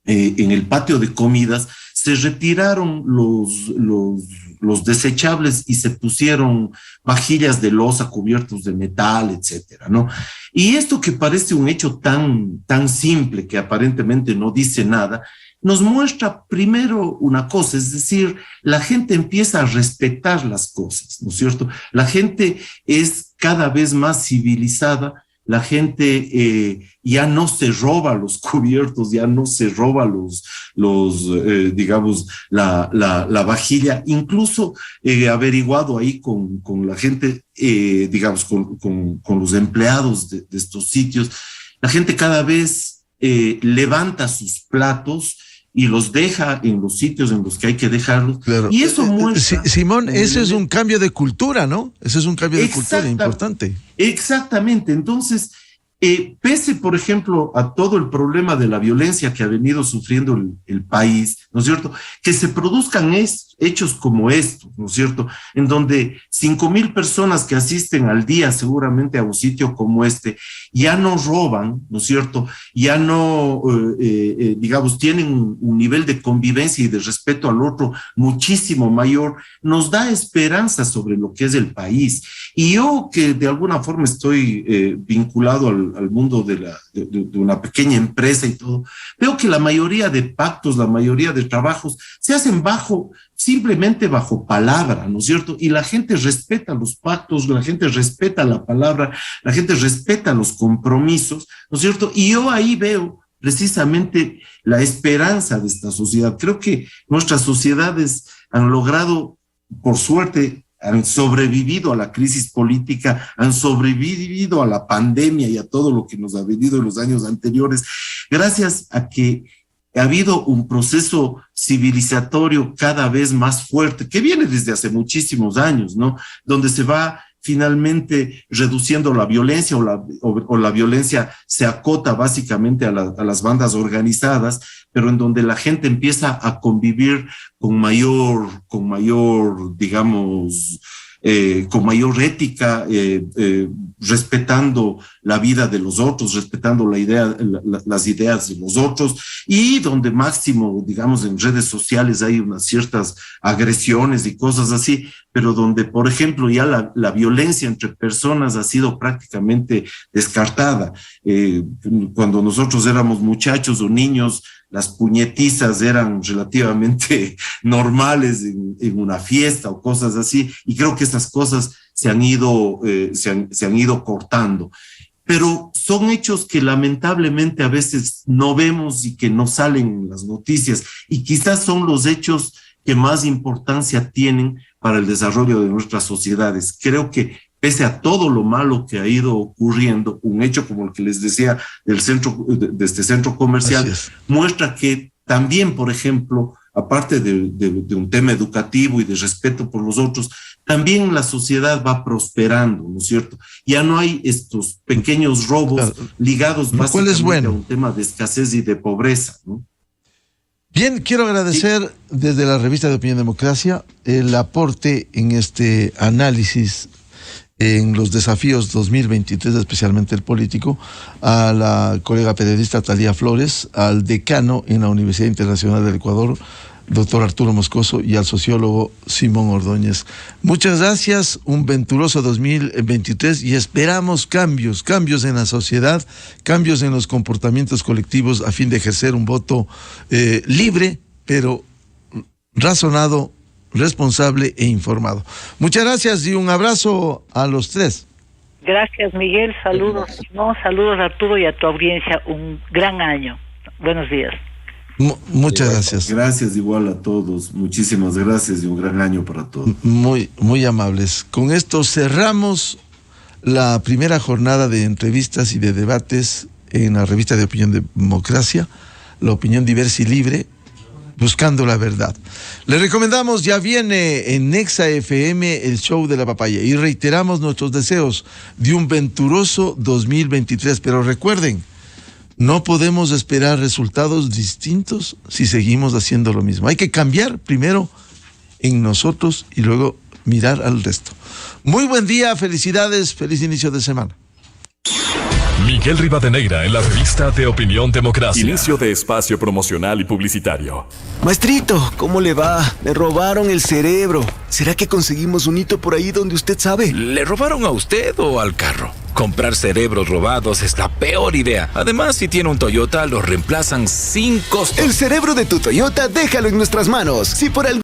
en el patio de comidas, se retiraron los desechables y se pusieron vajillas de loza cubiertos de metal, etcétera, ¿no? Y esto, que parece un hecho tan simple, que aparentemente no dice nada, nos muestra primero una cosa, es decir, la gente empieza a respetar las cosas, ¿no es cierto? La gente es cada vez más civilizada. La gente ya no se roba los cubiertos, ya no se roba digamos, la vajilla. Incluso averiguado ahí con la gente, digamos, con los empleados de estos sitios, la gente cada vez levanta sus platos y los deja en los sitios en los que hay que dejarlos. Claro. Y eso muestra... Simón, eso es un cambio de cultura, ¿no? Eso es un cambio de cultura importante. Exactamente. Entonces, Pese, por ejemplo, a todo el problema de la violencia que ha venido sufriendo el país, ¿no es cierto?, que se produzcan hechos como estos, ¿no es cierto?, en donde 5,000 personas que asisten al día seguramente a un sitio como este ya no roban, ¿no es cierto?, ya no, digamos, tienen un nivel de convivencia y de respeto al otro muchísimo mayor, nos da esperanza sobre lo que es el país. Y yo, que de alguna forma estoy vinculado al mundo de una pequeña empresa y todo, veo que la mayoría de pactos, la mayoría de trabajos se hacen simplemente bajo palabra, ¿no es cierto? Y la gente respeta los pactos, la gente respeta la palabra, la gente respeta los compromisos, ¿no es cierto? Y yo ahí veo precisamente la esperanza de esta sociedad. Creo que nuestras sociedades han logrado, por suerte, han sobrevivido a la crisis política, han sobrevivido a la pandemia y a todo lo que nos ha venido en los años anteriores, gracias a que ha habido un proceso civilizatorio cada vez más fuerte, que viene desde hace muchísimos años, ¿no? Donde se va finalmente reduciendo la violencia o la violencia se acota básicamente a las bandas organizadas, pero en donde la gente empieza a convivir con mayor, digamos, con mayor ética, respetando la vida de los otros, respetando las ideas de los otros, y donde máximo, digamos, en redes sociales hay unas ciertas agresiones y cosas así, pero donde, por ejemplo, ya la violencia entre personas ha sido prácticamente descartada. Cuando nosotros éramos muchachos o niños, las puñetizas eran relativamente normales en una fiesta o cosas así, y creo que estas cosas se han ido cortando. Pero son hechos que lamentablemente a veces no vemos y que no salen en las noticias, y quizás son los hechos que más importancia tienen para el desarrollo de nuestras sociedades. Creo que pese a todo lo malo que ha ido ocurriendo, un hecho como el que les decía de este centro comercial, muestra que también, por ejemplo, aparte de un tema educativo y de respeto por los otros, también la sociedad va prosperando, ¿no es cierto? Ya no hay estos pequeños robos ligados básicamente a un tema de escasez y de pobreza, ¿no? Bien, quiero agradecer desde la revista de Opinión Democracia el aporte en este análisis en los desafíos 2023, especialmente el político, a la colega periodista Talía Flores, al decano en la Universidad Internacional del Ecuador, doctor Arturo Moscoso, y al sociólogo Simón Ordóñez. Muchas gracias, un venturoso 2023, y esperamos cambios en la sociedad, cambios en los comportamientos colectivos a fin de ejercer un voto libre, pero razonado, responsable e informado. Muchas gracias y un abrazo a los tres. Gracias, Miguel. Saludos. Saludos a Arturo y a tu audiencia. Un gran año. Buenos días. Muchas gracias. Gracias igual a todos. Muchísimas gracias y un gran año para todos. Muy amables. Con esto cerramos la primera jornada de entrevistas y de debates en la revista de Opinión Democracia, la opinión diversa y libre, buscando la verdad. Les recomendamos, ya viene en Nexa FM el show de la papaya, y reiteramos nuestros deseos de un venturoso 2023, pero recuerden, no podemos esperar resultados distintos si seguimos haciendo lo mismo. Hay que cambiar primero en nosotros y luego mirar al resto. Muy buen día, felicidades, feliz inicio de semana. Miguel Rivadeneira en la revista de Opinión Democracia. Inicio de espacio promocional y publicitario. Maestrito, ¿cómo le va? Me robaron el cerebro. ¿Será que conseguimos un hito por ahí donde usted sabe? ¿Le robaron a usted o al carro? Comprar cerebros robados es la peor idea. Además, si tiene un Toyota, los reemplazan sin costo. El cerebro de tu Toyota, déjalo en nuestras manos. Si por